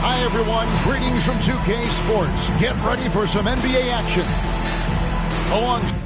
Hi, everyone. Greetings from 2K Sports. Get ready for some NBA action. Along.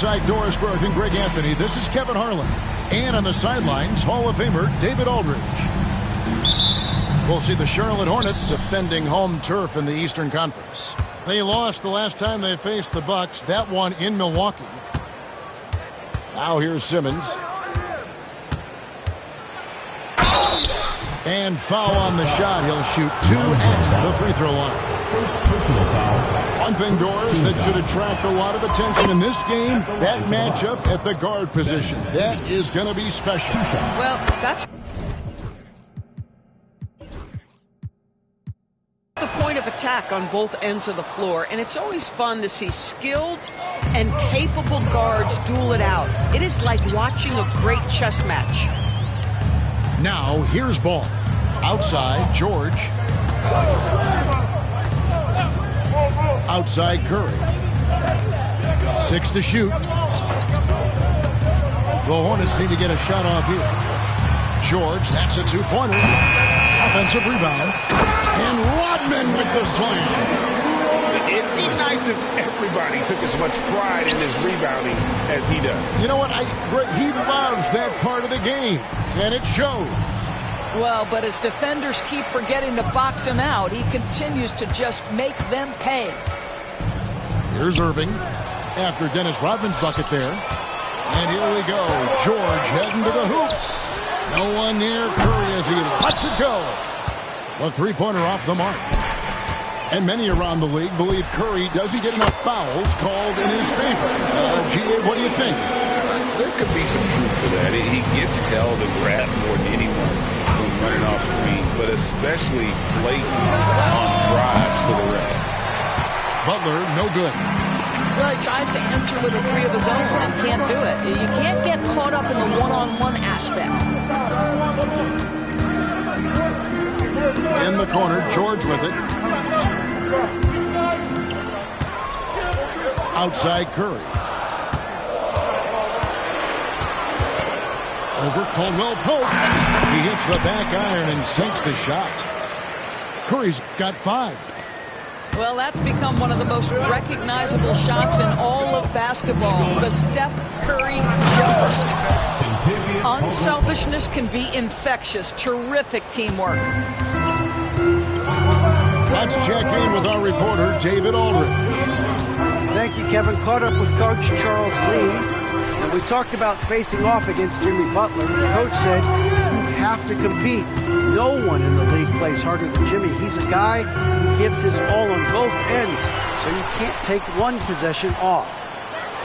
Alongside Doris Burke and Greg Anthony, this is Kevin Harlan. And on the sidelines, Hall of Famer David Aldridge. We'll see the Charlotte Hornets defending home turf in the Eastern Conference. They lost the last time they faced the Bucks, that one in Milwaukee. Now here's Simmons. And foul on the shot. He'll shoot 2 at the free throw line. First personal foul. One thing, Doris, that should attract a lot of attention in this game, that matchup at the guard position. That is going to be special. Well, that's the point of attack on both ends of the floor, and it's always fun to see skilled and capable guards duel it out. It is like watching a great chess match. Now, here's Ball. Outside, George. Outside, Curry. 6 to shoot. The Hornets need to get a shot off here. George, that's a 2-pointer. Offensive rebound. And Rodman with the slam. It'd be nice if everybody took as much pride in his rebounding as he does. You know what? He loves that part of the game, and it shows. Well, but as defenders keep forgetting to box him out, he continues to just make them pay. Here's Irving after Dennis Rodman's bucket there. And here we go. George heading to the hoop. No one near Curry as he lets it go. A 3-pointer off the mark. And many around the league believe Curry doesn't get enough fouls called in his favor. G.A., what do you think? There could be some truth to that. He gets held and grabbed more than anyone who's running off screens, but especially blatant on drives to the rim. Butler, no good. Well, he tries to answer with a 3 of his own and can't do it. You can't get caught up in the one-on-one aspect. In the corner, George with it. Outside Curry. Over Caldwell Pope. He hits the back iron and sinks the shot. Curry's got 5. Well, that's become one of the most recognizable shots in all of basketball. The Steph Curry jumper. Unselfishness can be infectious. Terrific teamwork. Let's check in with our reporter, David Aldridge. Thank you, Kevin. Caught up with Coach Charles Lee. And we talked about facing off against Jimmy Butler. The coach said, you have to compete. No one in the league plays harder than Jimmy. He's a guy who gives his all on both ends, so you can't take one possession off.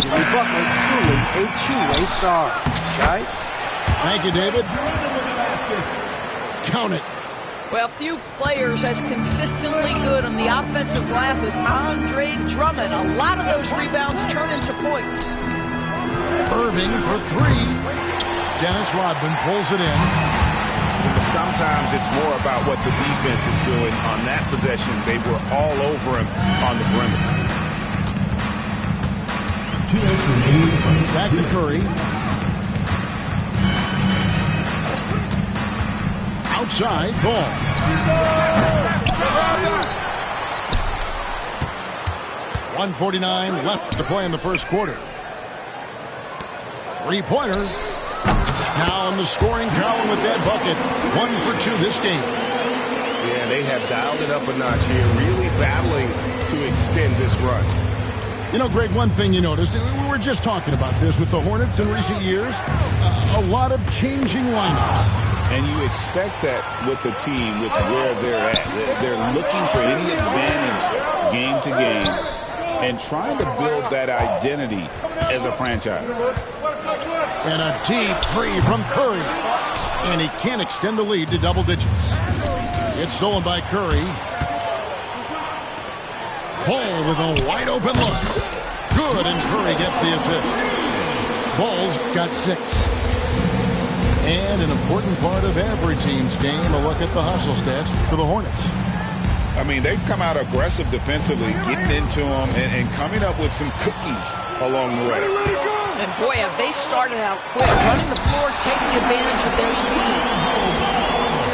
Jimmy Butler, truly a two-way star. Guys? Thank you, David. Count it. Well, few players as consistently good on the offensive glass as Andre Drummond. A lot of those rebounds turn into points. Irving for 3. Dennis Rodman pulls it in. Sometimes it's more about what the defense is doing. On that possession, they were all over him on the perimeter. 2 Back to Curry. Outside, Ball. .149 left to play in the first quarter. 3-pointer. Now in the scoring column with that bucket. 1 for 2 this game. Yeah, they have dialed it up a notch here, really battling to extend this run. You know, Greg, one thing you notice, we were just talking about this with the Hornets in recent years, a lot of changing lineups. And you expect that with the team, with where they're at. They're looking for any advantage game to game and trying to build that identity as a franchise. And a deep 3 from Curry. And he can't extend the lead to double digits. It's stolen by Curry. Ball with a wide open look. Good, and Curry gets the assist. Ball's got 6. And an important part of every team's game, a look at the hustle stats for the Hornets. I mean, they've come out aggressive defensively, getting into them and coming up with some cookies along the way. And boy, have they started out quick, running the floor, taking advantage of their speed.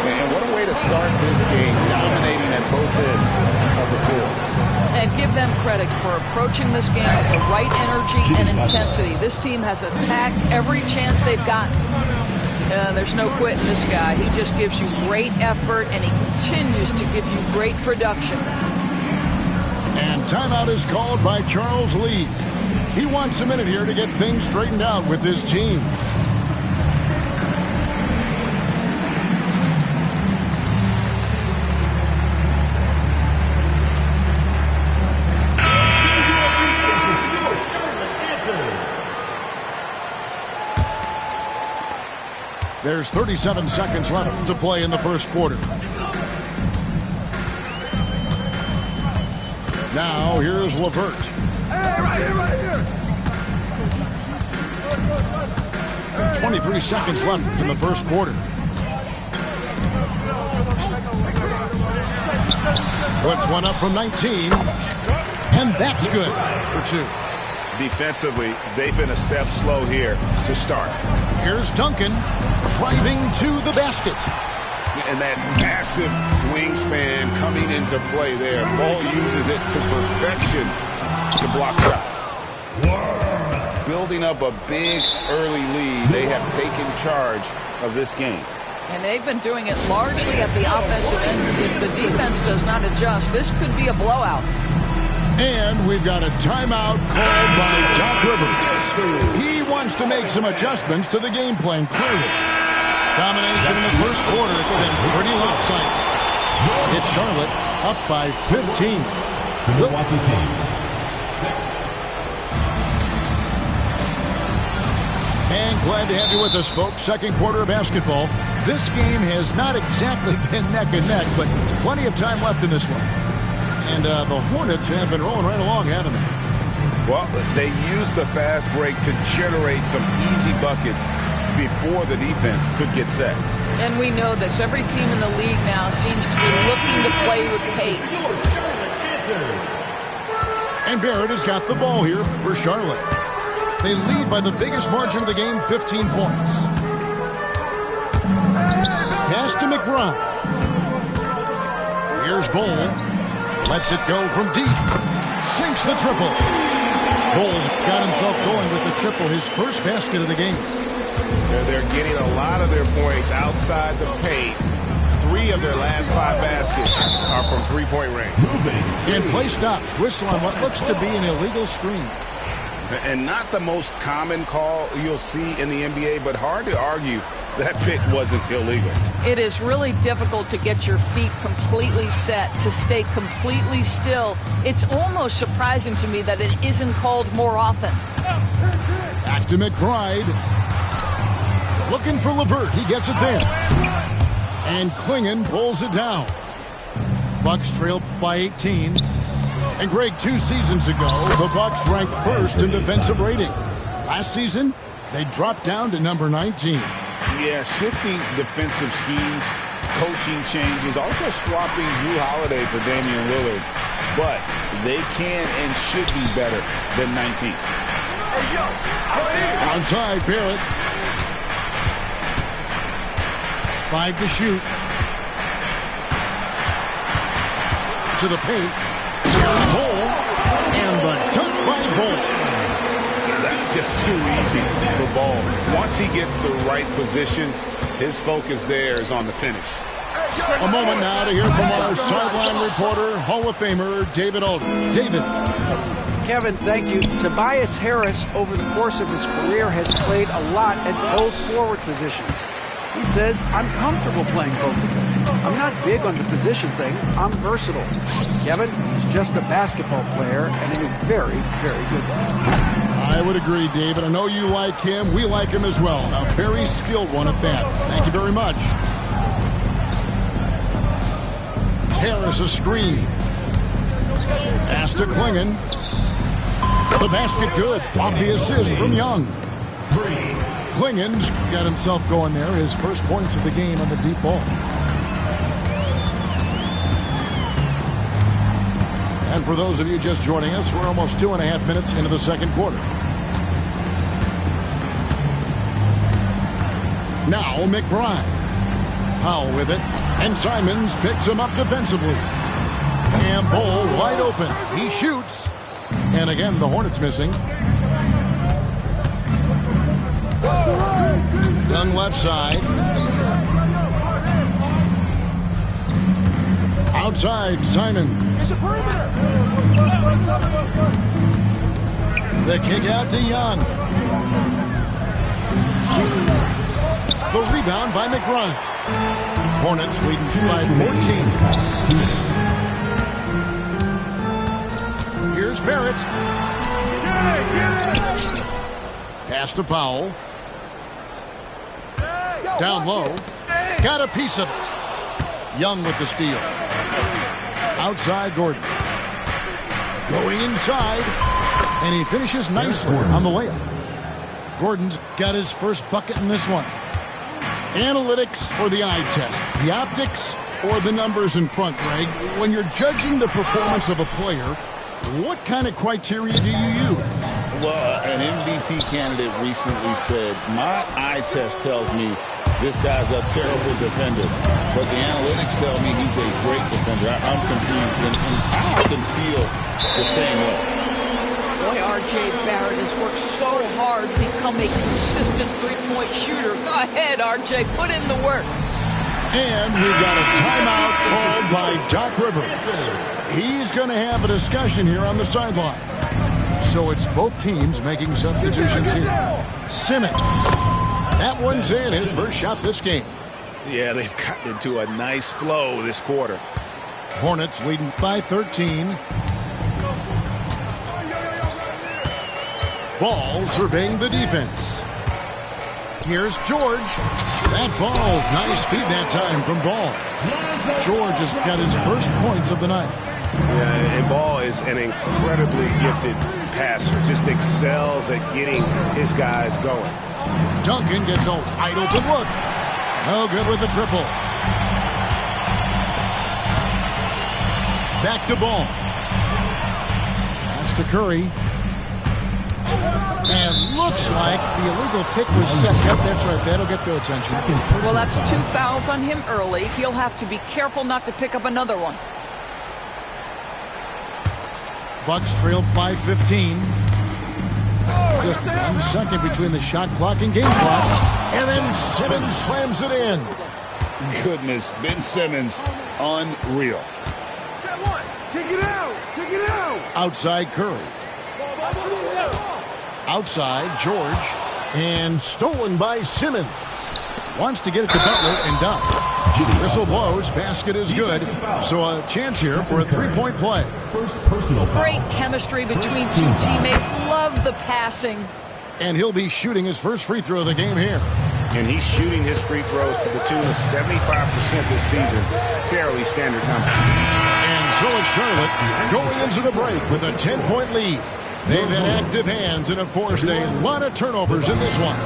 And what a way to start this game, dominating at both ends of the floor. And give them credit for approaching this game with the right energy and intensity. This team has attacked every chance they've gotten. There's no quitting this guy. He just gives you great effort, and he continues to give you great production. And timeout is called by Charles Lee. He wants a minute here to get things straightened out with his team. There's 37 seconds left to play in the first quarter. Now, here's LeVert. Right here. 23 seconds left in the first quarter. Puts one up from 19. And that's good for two. Defensively, they've been a step slow here to start. Here's Duncan driving to the basket. And that massive wingspan coming into play there. Ball uses it to perfection to block shots. Building up a big early lead, they have taken charge of this game. And they've been doing it largely at the offensive end. If the defense does not adjust, this could be a blowout. And we've got a timeout called by Doc Rivers. He wants to make some adjustments to the game plan, clearly. Domination in the first quarter. It's been pretty lopsided. It's Charlotte up by 15. Milwaukee team, 6. And glad to have you with us, folks. Second quarter of basketball. This game has not exactly been neck and neck, but plenty of time left in this one. And the Hornets have been rolling right along, haven't they? Well, they used the fast break to generate some easy buckets before the defense could get set. And we know this. Every team in the league now seems to be looking to play with pace. And Barrett has got the ball here for Charlotte. They lead by the biggest margin of the game, 15 points. Pass to McBride. Here's Bull. Lets it go from deep. Sinks the triple. Bull's got himself going with the triple, his first basket of the game. They're getting a lot of their points outside the paint. 3 of their last 5 baskets are from three-point range. And play stops. Whistle on what looks to be an illegal screen. And not the most common call you'll see in the NBA, but hard to argue that pick wasn't illegal. It is really difficult to get your feet completely set, to stay completely still. It's almost surprising to me that it isn't called more often. Back to McBride. Looking for LeVert. He gets it there. And Klingon pulls it down. Bucks trail by 18. And Greg, 2 seasons ago, the Bucks ranked first in defensive rating. Last season, they dropped down to number 19. Yeah, shifting defensive schemes, coaching changes, also swapping Drew Holiday for Damian Lillard. But they can and should be better than 19. Outside, Barrett. 5 to shoot. To the paint. Here's Bull. And the dunk by Bull. That's just too easy for Ball. Once he gets the right position, his focus there is on the finish. A moment now to hear from our sideline reporter, Hall of Famer David Aldridge. David. Kevin, thank you. Tobias Harris, over the course of his career, has played a lot at both forward positions. He says, I'm comfortable playing both of them. I'm not big on the position thing. I'm versatile. Kevin, he's just a basketball player and a very, very good one. I would agree, David. I know you like him. We like him as well. A very skilled one at that. Thank you very much. Harris a screen. Pass to Klingon. The basket good. Off the assist from Young. 3. Klingon's got himself going there. His first points of the game on the deep ball. And for those of you just joining us, we're almost 2.5 minutes into the second quarter. Now McBride. Powell with it. And Simons picks him up defensively. And Bol wide open. He shoots. And again, the Hornets missing. Young left side. Outside, Simon. The kick out to Young. The rebound by McBride. Hornets leading by 14. Here's Barrett. Pass to Powell. Down low. Got a piece of it. Young with the steal. Outside Gordon. Going inside. And he finishes nicely on the layup. Gordon's got his first bucket in this one. Analytics or the eye test? The optics or the numbers in front, Greg? When you're judging the performance of a player, what kind of criteria do you use? Well, an MVP candidate recently said, my eye test tells me this guy's a terrible defender, but the analytics tell me he's a great defender. I'm confused, and I often feel the same way. Boy, R.J. Barrett has worked so hard to become a consistent three-point shooter. Go ahead, R.J., put in the work. And we've got a timeout called by Doc Rivers. He's going to have a discussion here on the sideline. So it's both teams making substitutions here. Simmons. That one's in, his first shot this game. Yeah, they've gotten into a nice flow this quarter. Hornets leading by 13. Ball surveying the defense. Here's George. That falls. Nice feed that time from Ball. George has got his first points of the night. Yeah, and Ball is an incredibly gifted passer. Just excels at getting his guys going. Duncan gets a wide open look. No good with the triple. Back to Ball. Pass to Curry. And looks like the illegal pick was set. Yep, that's right. That'll get their attention. Well, that's 2 fouls on him early. He'll have to be careful not to pick up another one. Bucks trailed by 15. Just 1 second between the shot clock and game clock. And then Simmons slams it in. Goodness, Ben Simmons, unreal. Kick it out! Kick it out! Outside Curry. Outside George. And stolen by Simmons. Wants to get it to Butler and does. Whistle blows. Basket is good. So a chance here for a three-point play. First personal foul. Great chemistry between two teammates. Love the passing. And he'll be shooting his first free throw of the game here. And he's shooting his free throws to the tune of 75% this season. Fairly standard number. And so it's Charlotte going into the break with a 10-point lead. They've had active hands and have forced a lot of turnovers in this one.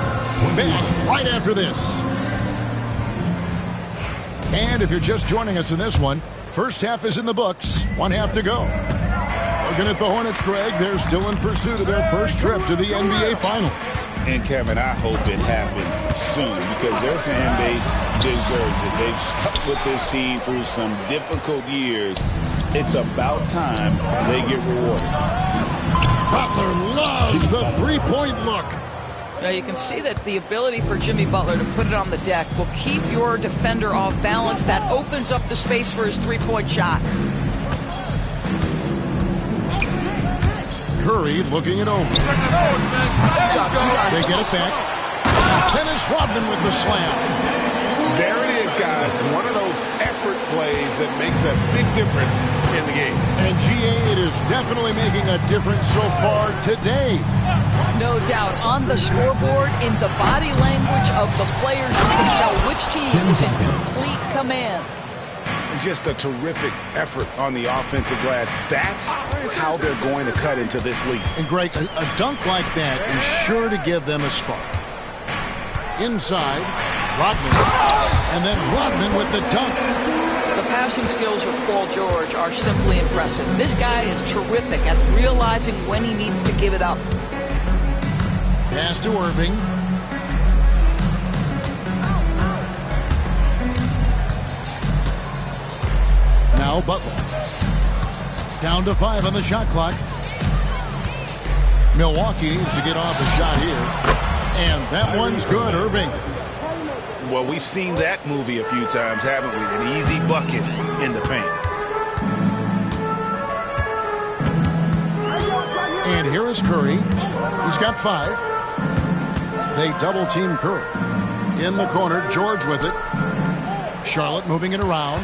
Back right after this. And if you're just joining us in this one, first half is in the books. 1 half to go. Looking at the Hornets, Greg, they're still in pursuit of their first trip to the NBA Finals. And Kevin, I hope it happens soon because their fan base deserves it. They've stuck with this team through some difficult years. It's about time they get rewarded. Butler loves the three-point look. Now you can see that the ability for Jimmy Butler to put it on the deck will keep your defender off balance. That opens up the space for his three-point shot. Curry looking it over. They get it back. Dennis Rodman with the slam. There it is, guys. One of those effort plays that makes a big difference in the game. And GA, it is definitely making a difference so far today. No doubt. On the scoreboard, in the body language of the players, you can tell which team is in complete command. Just a terrific effort on the offensive glass. That's how they're going to cut into this league. And Greg, a dunk like that is sure to give them a spark. Inside, Rodman. And then Rodman with the dunk. The passing skills of Paul George are simply impressive. This guy is terrific at realizing when he needs to give it up. Pass to Irving. Now Butler. Down to 5 on the shot clock. Milwaukee needs to get off a shot here. And that one's good, Irving. Well, we've seen that movie a few times, haven't we? An easy bucket in the paint. And here is Curry. He's got 5. They double-team Curry. In the corner, George with it. Charlotte moving it around.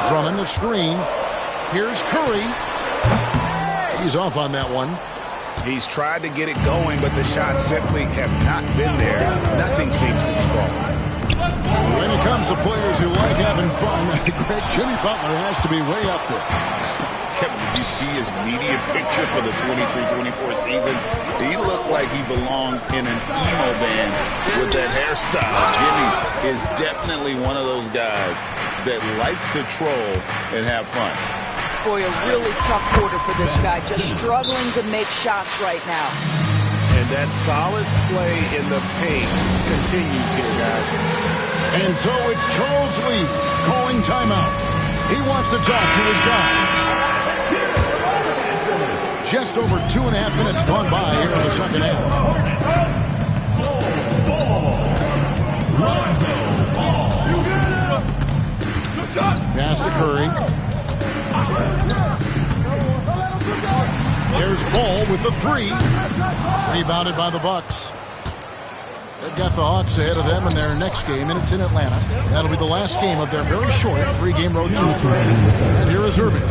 Drummond the screen. Here's Curry. He's off on that one. He's tried to get it going, but the shots simply have not been there. Nothing seems to be falling. When it comes to players who like having fun, Greg, Jimmy Butler has to be way up there. Kevin, did you see his media picture for the 23-24 season? He looked like he belonged in an emo band with that hairstyle. Jimmy is definitely one of those guys that likes to troll and have fun. Boy, a really tough quarter for this guy. Just struggling to make shots right now. And that solid play in the paint continues here, guys. And so it's Charles Lee calling timeout. He wants to talk to his guy. Just over 2.5 minutes gone by here in the second half. Pass to Curry. There's Ball with the 3. Rebounded by the Bucks. They've got the Hawks ahead of them in their next game, and it's in Atlanta. That'll be the last game of their very short 3-game road tour. And here is Irving.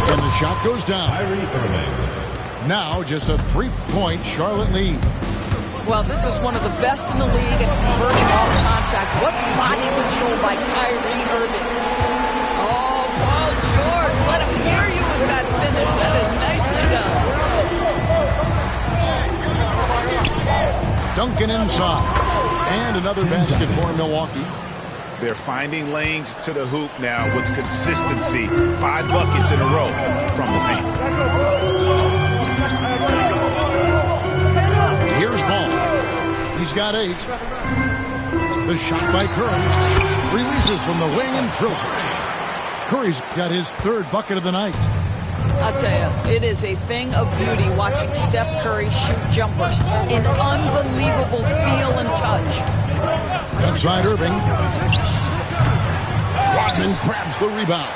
And the shot goes down. Now just a 3-point Charlotte lead. Well, this is one of the best in the league at converting off contact. What body control by Kyrie Irving. Oh, Paul George, let him hear you with that finish. That is nicely done. Duncan inside. And another basket for Milwaukee. They're finding lanes to the hoop now with consistency. 5 buckets in a row from the paint. Here's Ball. He's got 8. The shot by Curry. Releases from the wing and drills it. Curry's got his 3rd bucket of the night. I'll tell you, it is a thing of beauty watching Steph Curry shoot jumpers. An unbelievable feel and touch. Outside Irving. Rodman grabs the rebound.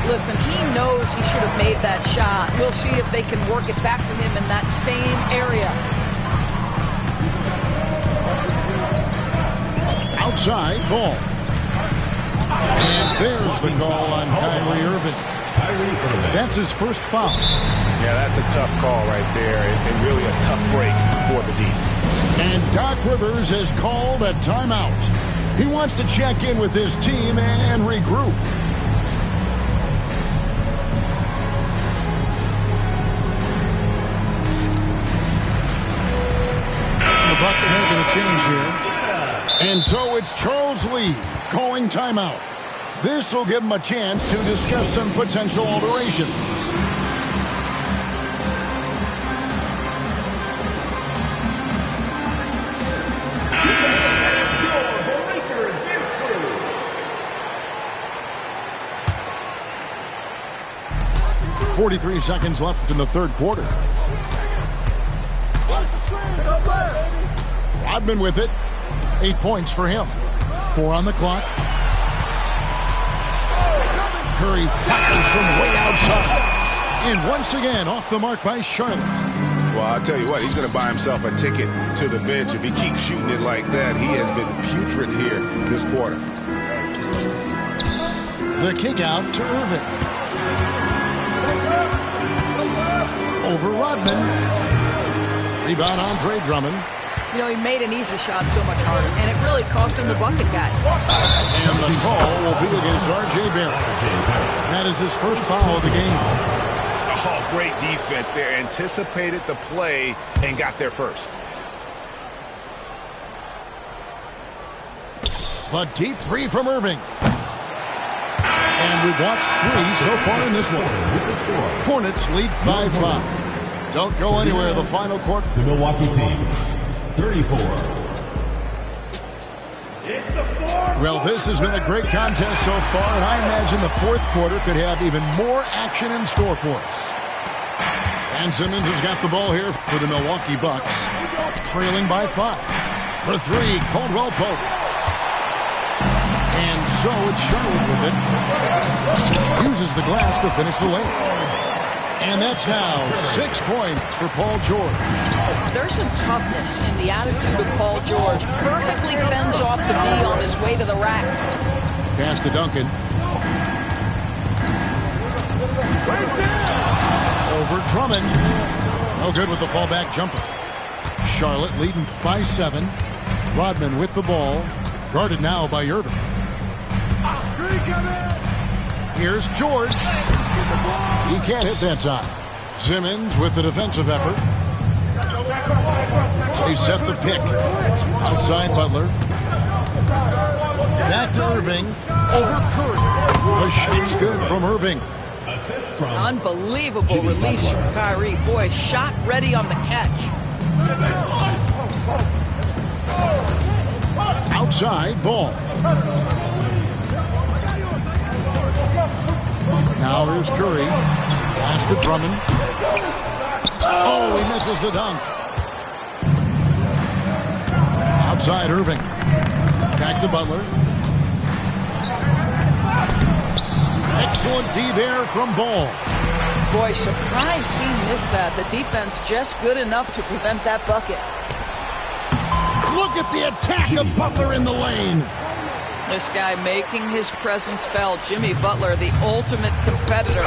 Listen, he knows he should have made that shot. We'll see if they can work it back to him in that same area. Outside, Ball. And there's the call on Kyrie Irving. That's his first foul. Yeah, that's a tough call right there, and really a tough break for the D. And Doc Rivers has called a timeout. He wants to check in with his team and regroup. The Bucks making a change here. And so it's Charles Lee calling timeout. This will give him a chance to discuss some potential alterations. .43 seconds left in the 3rd quarter. Rodman with it. 8 points for him. 4 on the clock. Curry fires from way outside. And once again, off the mark by Charlotte. Well, I'll tell you what, he's going to buy himself a ticket to the bench. If he keeps shooting it like that, he has been putrid here this quarter. The kick out to Irving. Over Rodman. Rebound Andre Drummond. You know, he made an easy shot so much harder, and it really cost him the bucket, guys. And the call will be against R.J. Barrett. That is his first foul of the game. Oh, great defense there. Anticipated the play and got there first. The deep 3 from Irving. And we've watched 3 so far in this one. Hornets lead by 5. Don't go anywhere. The final quarter. The Milwaukee team, 34. Well, this has been a great contest so far, and I imagine the fourth quarter could have even more action in store for us. Ben Simmons has got the ball here for the Milwaukee Bucks, trailing by 5. For 3, Caldwell Pope. And so it's Charlotte with it. Uses the glass to finish the lane. And that's now 6 points for Paul George. There's some toughness in the attitude of Paul George. Perfectly fends off the D on his way to the rack. Pass to Duncan. Over Drummond. No good with the fallback jumper. Charlotte leading by 7. Rodman with the ball. Guarded now by Irving. Here's George. He can't hit that time. Simmons with the defensive effort. They set the pick. Outside Butler. Back to Irving. Over Curry. The shot's good from Irving. Unbelievable release from Kyrie. Boy, shot ready on the catch. Outside ball. Now here's Curry. Pass to Drummond. Oh, he misses the dunk. Outside Irving. Back to Butler. Excellent D there from Ball. Boy, surprised he missed that. The defense just good enough to prevent that bucket. Look at the attack of Butler in the lane. This guy making his presence felt. Jimmy Butler, the ultimate competitor.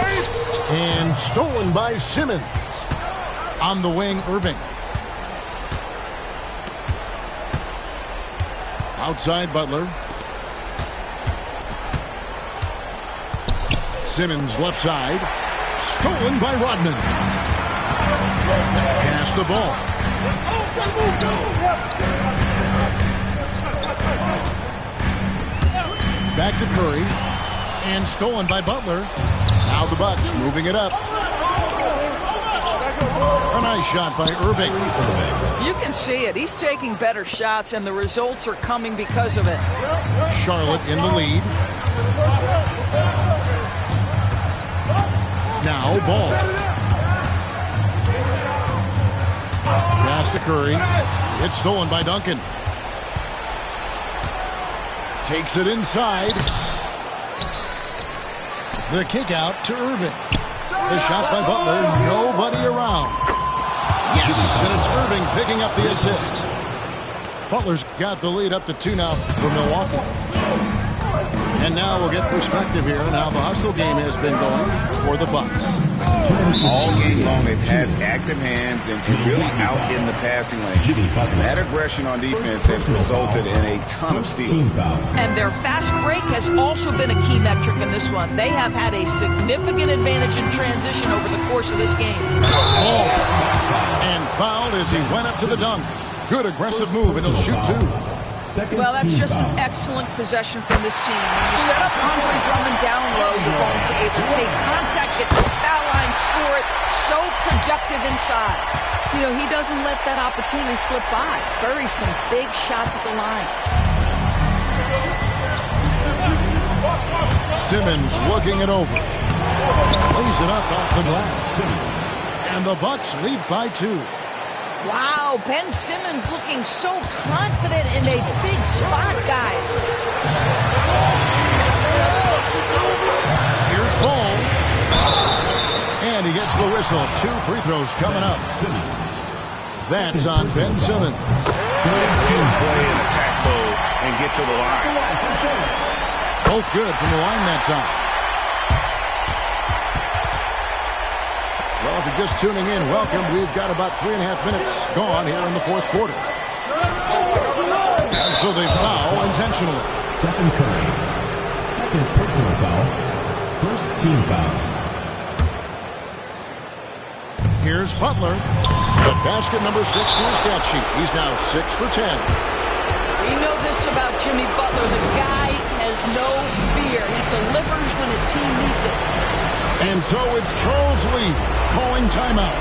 And stolen by Simmons. On the wing, Irving. Outside Butler. Simmons left side. Stolen by Rodman. Pass the ball. Back to Curry. And stolen by Butler. Now the Bucks moving it up. A nice shot by Irving. You can see it. He's taking better shots, and the results are coming because of it. Charlotte in the lead. Now Ball. Pass to Curry. It's stolen by Duncan. Takes it inside. The kick out to Irving. The shot by Butler. Nobody around. Yes, and it's Irving picking up the assist. Butler's got the lead up to 2 now for Milwaukee. And now we'll get perspective here on how the hustle game has been going for the Bucks. All game long, they've had active hands and really out in the passing lanes. And that aggression on defense has resulted in a ton of steals. And their fast break has also been a key metric in this one. They have had a significant advantage in transition over the course of this game. Oh, and fouled as he went up to the dunk. Good aggressive move, and he'll shoot 2. Well, that's just an excellent possession from this team. When you set up Andre Drummond down low, you're going to either take contact, get to the foul line, score it. So productive inside. You know, he doesn't let that opportunity slip by. Buries some big shots at the line. Simmons looking it over. Lays it up off the glass. And the Bucks lead by 2. Wow, Ben Simmons looking so confident in a big spot, guys. Here's Ball. And he gets the whistle. 2 free throws coming up. That's on Ben Simmons. Good team play in attack mode and get to the line. Both good from the line that time. Well, if you're just tuning in, welcome. We've got about 3.5 minutes gone here in the fourth quarter. And so they foul intentionally. Stephen Curry, second personal foul, first team foul. Here's Butler. The basket number 6 to his stat sheet. He's now 6 for 10. We know this about Jimmy Butler. The guy has no fear. He delivers when his team needs it. And so it's Charles Lee calling timeout.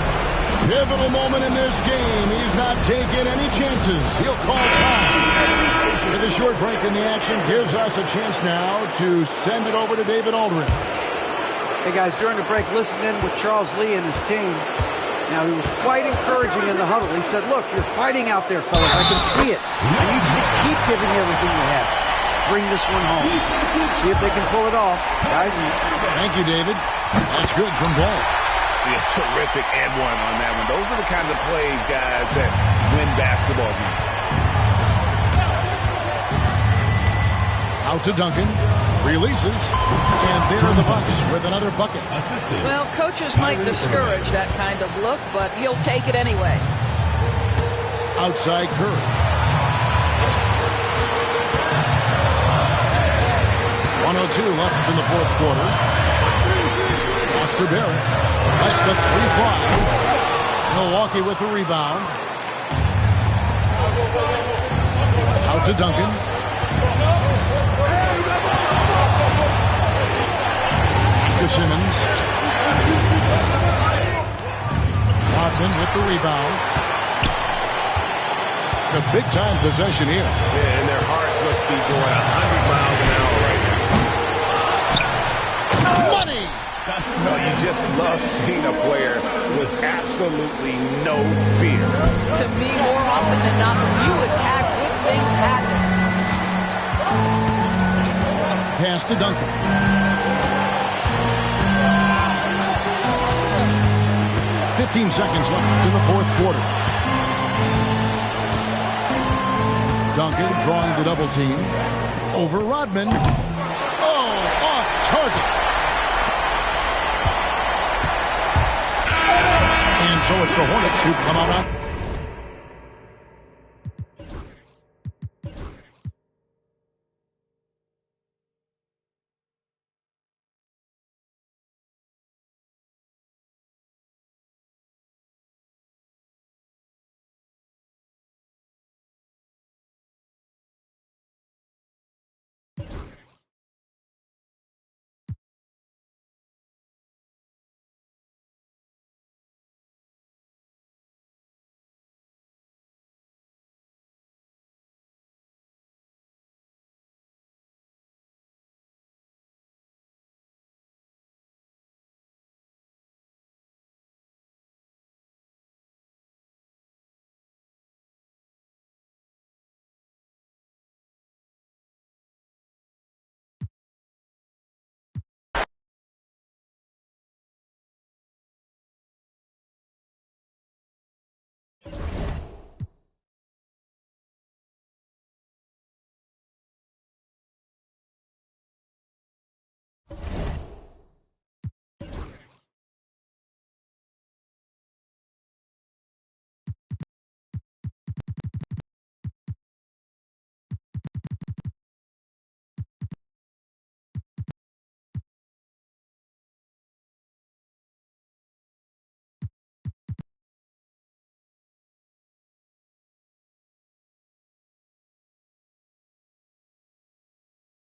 Pivotal moment in this game. He's not taking any chances. He'll call time. With a short break in the action gives us a chance now to send it over to David Aldridge. Hey, guys, during the break, listen in with Charles Lee and his team. Now, he was quite encouraging in the huddle. He said, look, you're fighting out there, fellas. I can see it. I need you to keep giving everything you have. Bring this one home. See if they can pull it off. Guys. Thank you, David. That's good from Ball. Yeah, terrific and one on that one. Those are the kind of plays, guys, that win basketball games. Out to Duncan. Releases. And there are the Bucks with another bucket. Well, coaches might discourage that kind of look, but he'll take it anyway. Outside Curry. 1:02 left in the fourth quarter. Pass to Barrett. That's the three fly. Milwaukee with the rebound. Out to Duncan. To Simmons. Rodman with the rebound. The big-time possession here. Yeah, and their hearts must be going 100 miles an hour right now. Money! No, you just love seeing a player with absolutely no fear. To me, more often than not, when you attack, good things happen. Pass to Duncan. .15 seconds left in the fourth quarter. Duncan drawing the double team. Over Rodman. Oh, off target. And so it's the Hornets who come out on